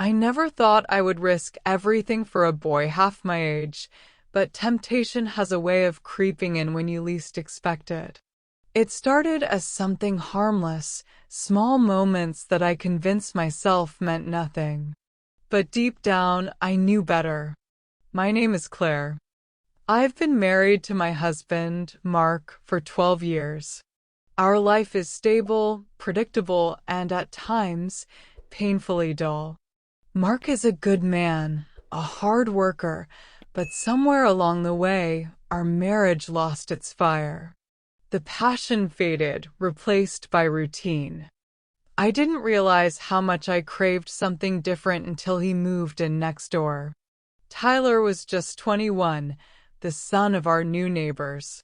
I never thought I would risk everything for a boy half my age, but temptation has a way of creeping in when you least expect it. It started as something harmless, small moments that I convinced myself meant nothing. But deep down, I knew better. My name is Claire. I've been married to my husband, Mark, for 12 years. Our life is stable, predictable, and at times, painfully dull. Mark is a good man, a hard worker, but somewhere along the way, our marriage lost its fire. The passion faded, replaced by routine. I didn't realize how much I craved something different until he moved in next door. Tyler was just 21, the son of our new neighbors.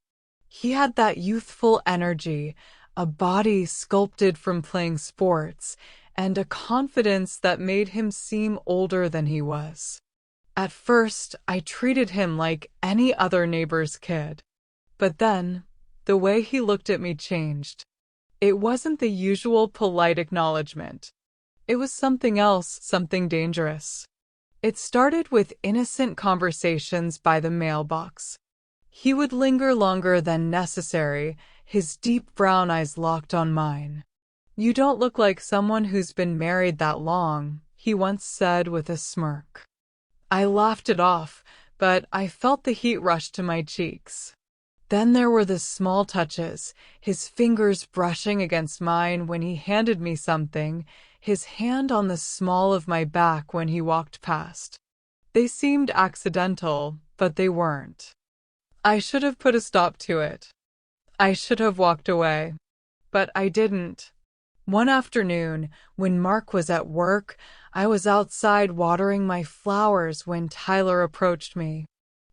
He had that youthful energy, a body sculpted from playing sports, and a confidence that made him seem older than he was. At first, I treated him like any other neighbor's kid. But then, the way he looked at me changed. It wasn't the usual polite acknowledgment. It was something else, something dangerous. It started with innocent conversations by the mailbox. He would linger longer than necessary, his deep brown eyes locked on mine. "You don't look like someone who's been married that long," he once said with a smirk. I laughed it off, but I felt the heat rush to my cheeks. Then there were the small touches, his fingers brushing against mine when he handed me something, his hand on the small of my back when he walked past. They seemed accidental, but they weren't. I should have put a stop to it. I should have walked away. But I didn't. One afternoon, when Mark was at work, I was outside watering my flowers when Tyler approached me.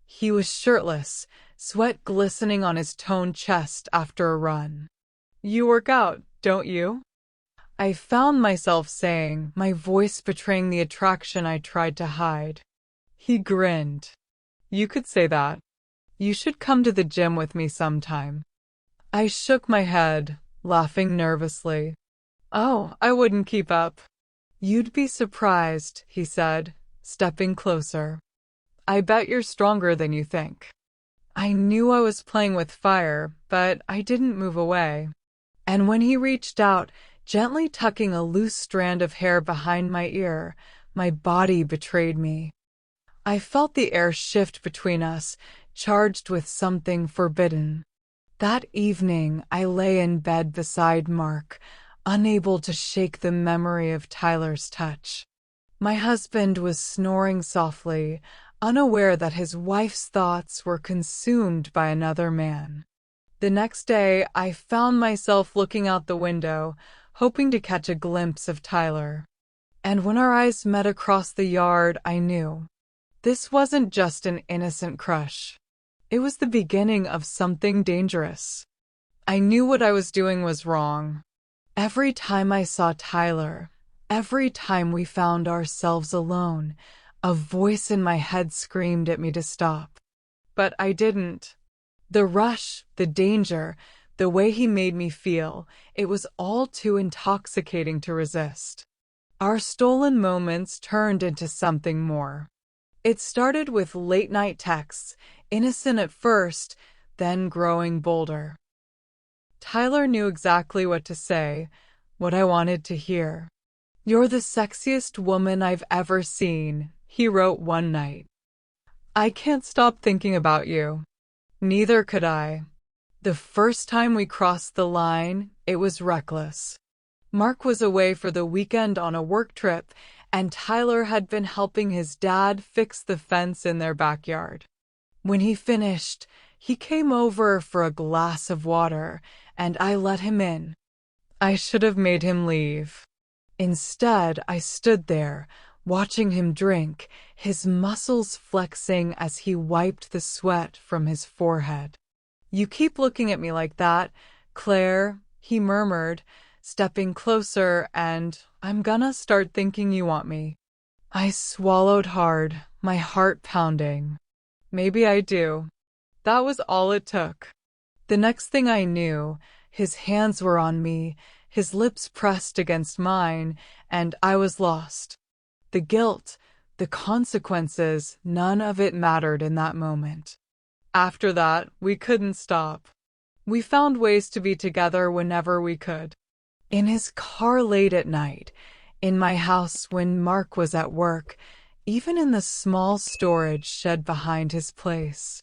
He was shirtless, sweat glistening on his toned chest after a run. "You work out, don't you?" I found myself saying, my voice betraying the attraction I tried to hide. He grinned. "You could say that. You should come to the gym with me sometime." I shook my head, laughing nervously. "Oh, I wouldn't keep up." "You'd be surprised," he said, stepping closer. "I bet you're stronger than you think." I knew I was playing with fire, but I didn't move away. And when he reached out, gently tucking a loose strand of hair behind my ear, my body betrayed me. I felt the air shift between us, charged with something forbidden. That evening, I lay in bed beside Mark, unable to shake the memory of Tyler's touch. My husband was snoring softly, unaware that his wife's thoughts were consumed by another man. The next day, I found myself looking out the window, hoping to catch a glimpse of Tyler. And when our eyes met across the yard, I knew. This wasn't just an innocent crush. It was the beginning of something dangerous. I knew what I was doing was wrong. Every time I saw Tyler, every time we found ourselves alone, a voice in my head screamed at me to stop. But I didn't. The rush, the danger, the way he made me feel, it was all too intoxicating to resist. Our stolen moments turned into something more. It started with late-night texts, innocent at first, then growing bolder. Tyler knew exactly what to say, what I wanted to hear. "You're the sexiest woman I've ever seen," he wrote one night. "I can't stop thinking about you." Neither could I. The first time we crossed the line, it was reckless. Mark was away for the weekend on a work trip, and Tyler had been helping his dad fix the fence in their backyard. When he finished, he came over for a glass of water, and I let him in. I should have made him leave. Instead, I stood there, watching him drink, his muscles flexing as he wiped the sweat from his forehead. "You keep looking at me like that, Claire," he murmured, stepping closer, "and I'm gonna start thinking you want me." I swallowed hard, my heart pounding. Maybe I do. That was all it took. The next thing I knew, his hands were on me, his lips pressed against mine, and I was lost. The guilt, the consequences, none of it mattered in that moment. After that, we couldn't stop. We found ways to be together whenever we could. In his car late at night, in my house when Mark was at work, even in the small storage shed behind his place.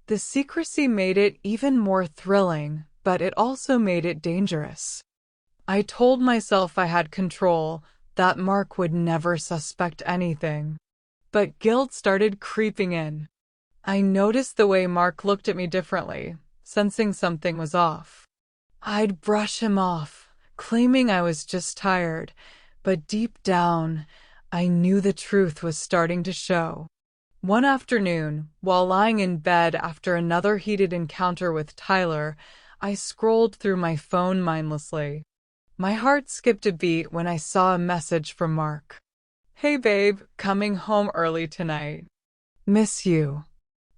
The secrecy made it even more thrilling, but it also made it dangerous. I told myself I had control, that Mark would never suspect anything. But guilt started creeping in. I noticed the way Mark looked at me differently, sensing something was off. I'd brush him off, claiming I was just tired, but deep down, I knew the truth was starting to show. One afternoon, while lying in bed after another heated encounter with Tyler, I scrolled through my phone mindlessly. My heart skipped a beat when I saw a message from Mark. "Hey babe, coming home early tonight. Miss you."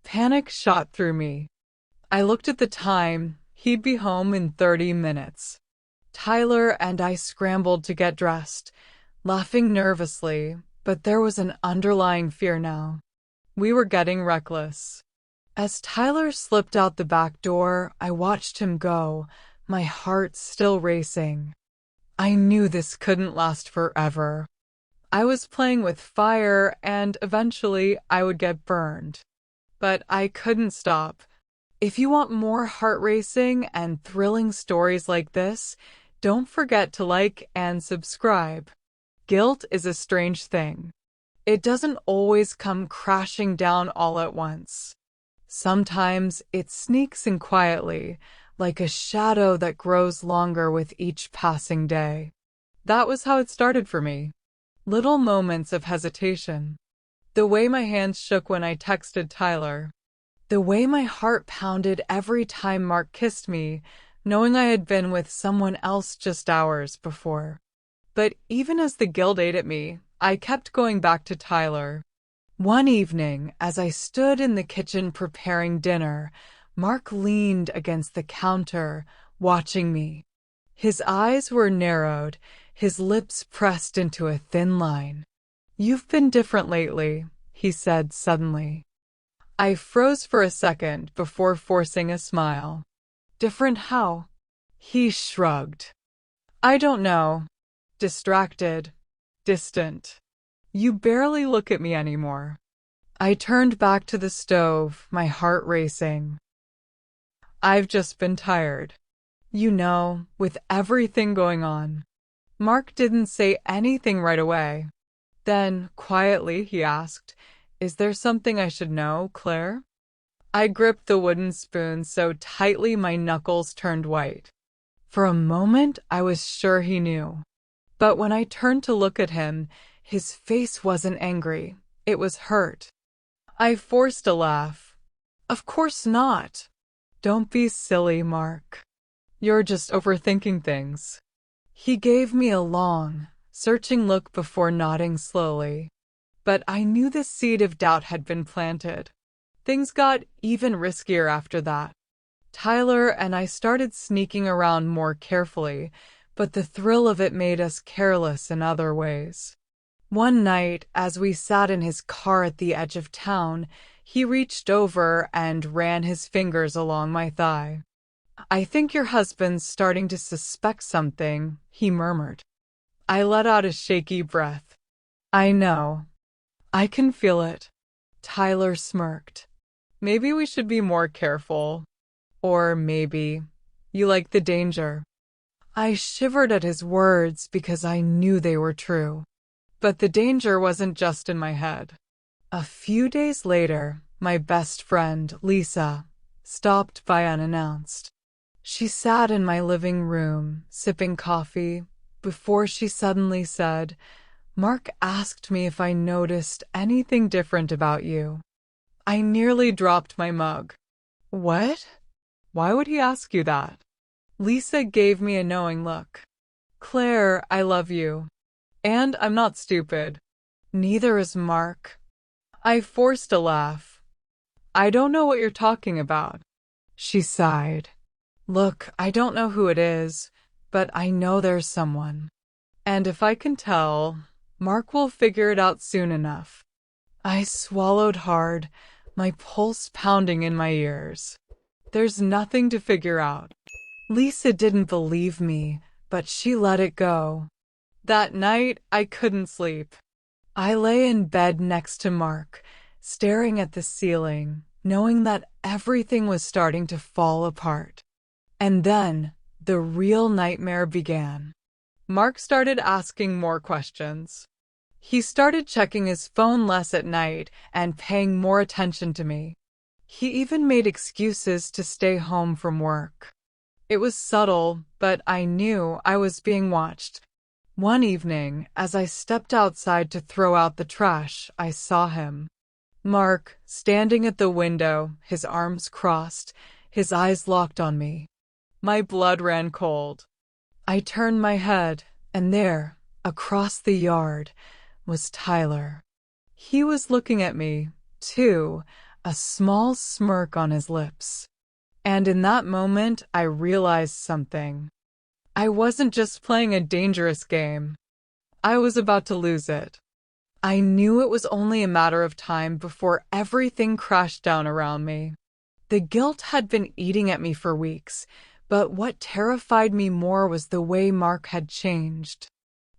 Panic shot through me. I looked at the time. He'd be home in 30 minutes. Tyler and I scrambled to get dressed, laughing nervously, but there was an underlying fear now. We were getting reckless. As Tyler slipped out the back door, I watched him go, my heart still racing. I knew this couldn't last forever. I was playing with fire, and eventually I would get burned. But I couldn't stop. If you want more heart-racing and thrilling stories like this, don't forget to like and subscribe. Guilt is a strange thing. It doesn't always come crashing down all at once. Sometimes it sneaks in quietly, like a shadow that grows longer with each passing day. That was how it started for me. Little moments of hesitation. The way my hands shook when I texted Tyler. The way my heart pounded every time Mark kissed me, knowing I had been with someone else just hours before. But even as the guilt ate at me, I kept going back to Tyler. One evening, as I stood in the kitchen preparing dinner, Mark leaned against the counter, watching me. His eyes were narrowed, his lips pressed into a thin line. "You've been different lately," he said suddenly. I froze for a second before forcing a smile. "Different how?" He shrugged. "I don't know. Distracted. Distant. You barely look at me anymore." I turned back to the stove, my heart racing. "I've just been tired. You know, with everything going on." Mark didn't say anything right away. Then, quietly, he asked, "Is there something I should know, Claire?" I gripped the wooden spoon so tightly my knuckles turned white. For a moment, I was sure he knew. But when I turned to look at him, his face wasn't angry. It was hurt. I forced a laugh. "Of course not." "Don't be silly, Mark. You're just overthinking things." He gave me a long, searching look before nodding slowly. But I knew the seed of doubt had been planted. Things got even riskier after that. Tyler and I started sneaking around more carefully, but the thrill of it made us careless in other ways. One night, as we sat in his car at the edge of town, he reached over and ran his fingers along my thigh. "I think your husband's starting to suspect something," he murmured. I let out a shaky breath. "I know. I can feel it." Tyler smirked. "Maybe we should be more careful. Or maybe you like the danger." I shivered at his words because I knew they were true. But the danger wasn't just in my head. A few days later, my best friend, Lisa, stopped by unannounced. She sat in my living room, sipping coffee, before she suddenly said, "Mark asked me if I noticed anything different about you." I nearly dropped my mug. "What? Why would he ask you that?" Lisa gave me a knowing look. "Claire, I love you. And I'm not stupid. Neither is Mark." I forced a laugh. "I don't know what you're talking about." She sighed. "Look, I don't know who it is, but I know there's someone. And if I can tell, Mark will figure it out soon enough. I swallowed hard, my pulse pounding in my ears. There's nothing to figure out. Lisa didn't believe me, but she let it go. That night, I couldn't sleep. I lay in bed next to Mark, staring at the ceiling, knowing that everything was starting to fall apart. And then, the real nightmare began. Mark started asking more questions. He started checking his phone less at night and paying more attention to me. He even made excuses to stay home from work. It was subtle, but I knew I was being watched. One evening, as I stepped outside to throw out the trash, I saw him. Mark, standing at the window, his arms crossed, his eyes locked on me. My blood ran cold. I turned my head, and there, across the yard, was Tyler. He was looking at me, too, a small smirk on his lips. And in that moment, I realized something. I wasn't just playing a dangerous game. I was about to lose it. I knew it was only a matter of time before everything crashed down around me. The guilt had been eating at me for weeks, but what terrified me more was the way Mark had changed.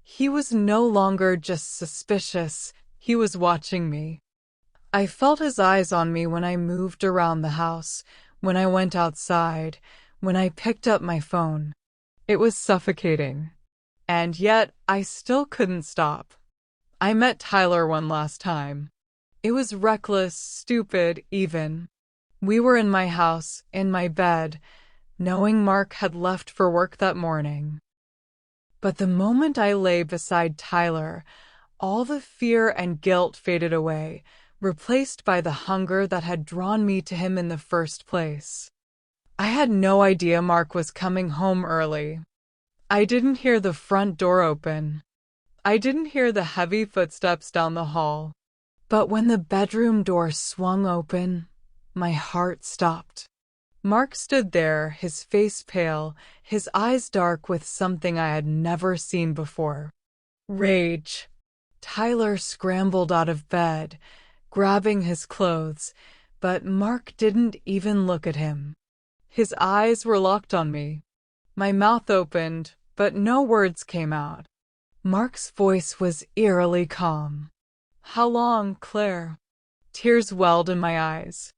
He was no longer just suspicious, he was watching me. I felt his eyes on me when I moved around the house, when I went outside, when I picked up my phone. It was suffocating. And yet, I still couldn't stop. I met Tyler one last time. It was reckless, stupid, even. We were in my house, in my bed, knowing Mark had left for work that morning. But the moment I lay beside Tyler, all the fear and guilt faded away, replaced by the hunger that had drawn me to him in the first place. I had no idea Mark was coming home early. I didn't hear the front door open. I didn't hear the heavy footsteps down the hall. But when the bedroom door swung open, my heart stopped. Mark stood there, his face pale, his eyes dark with something I had never seen before. Rage. Tyler scrambled out of bed, grabbing his clothes, but Mark didn't even look at him. His eyes were locked on me. My mouth opened, but no words came out. Mark's voice was eerily calm. "How long, Claire?" Tears welled in my eyes.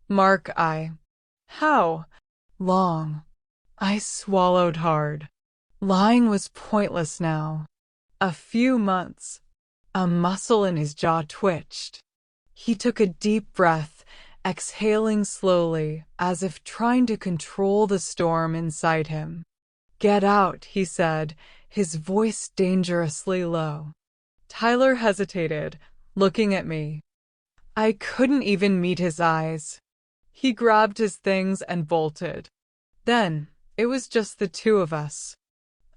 "Mark, How long?" I swallowed hard. Lying was pointless now. A few months. A muscle in his jaw twitched. He took a deep breath, exhaling slowly, as if trying to control the storm inside him. "Get out," he said, his voice dangerously low. Tyler hesitated, looking at me. I couldn't even meet his eyes. He grabbed his things and bolted. Then, it was just the two of us.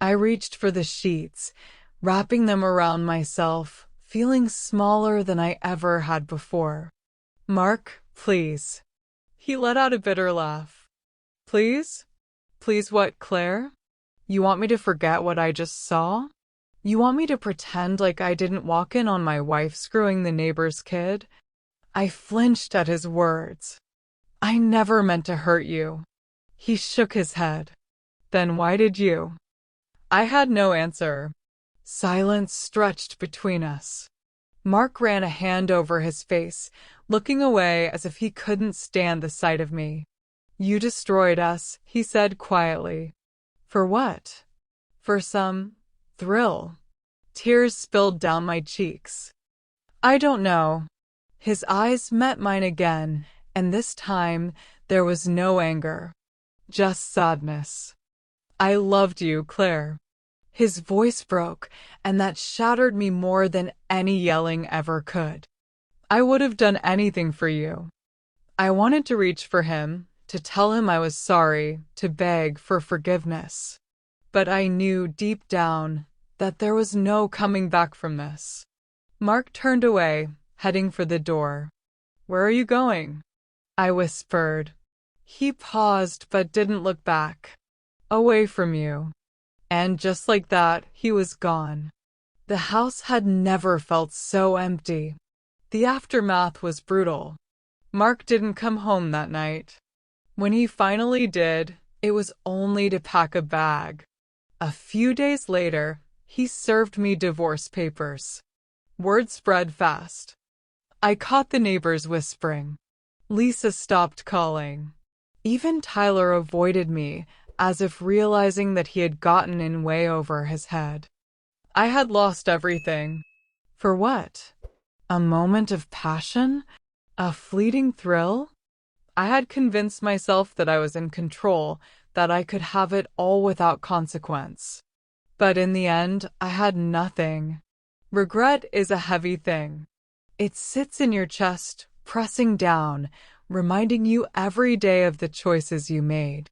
I reached for the sheets, wrapping them around myself, feeling smaller than I ever had before. "Mark, please." He let out a bitter laugh. "Please? Please what, Claire? You want me to forget what I just saw? You want me to pretend like I didn't walk in on my wife screwing the neighbor's kid?" I flinched at his words. "I never meant to hurt you." He shook his head. "Then why did you?" I had no answer. Silence stretched between us. Mark ran a hand over his face, looking away as if he couldn't stand the sight of me. "You destroyed us," he said quietly. "For what?" "For some thrill." Tears spilled down my cheeks. "I don't know." His eyes met mine again, and this time there was no anger, just sadness. "I loved you, Claire." His voice broke, and that shattered me more than any yelling ever could. "I would have done anything for you." I wanted to reach for him, to tell him I was sorry, to beg for forgiveness. But I knew deep down that there was no coming back from this. Mark turned away, heading for the door. "Where are you going?" I whispered. He paused but didn't look back. "Away from you." And just like that, he was gone. The house had never felt so empty. The aftermath was brutal. Mark didn't come home that night. When he finally did, it was only to pack a bag. A few days later, he served me divorce papers. Word spread fast. I caught the neighbors whispering. Lisa stopped calling. Even Tyler avoided me, as if realizing that he had gotten in way over his head. I had lost everything. For what? A moment of passion? A fleeting thrill? I had convinced myself that I was in control, that I could have it all without consequence. But in the end, I had nothing. Regret is a heavy thing. It sits in your chest, pressing down, reminding you every day of the choices you made.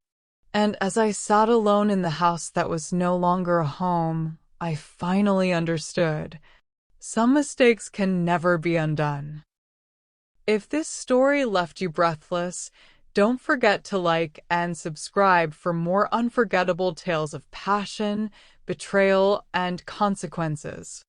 And as I sat alone in the house that was no longer a home, I finally understood. Some mistakes can never be undone. If this story left you breathless, don't forget to like and subscribe for more unforgettable tales of passion, betrayal, and consequences.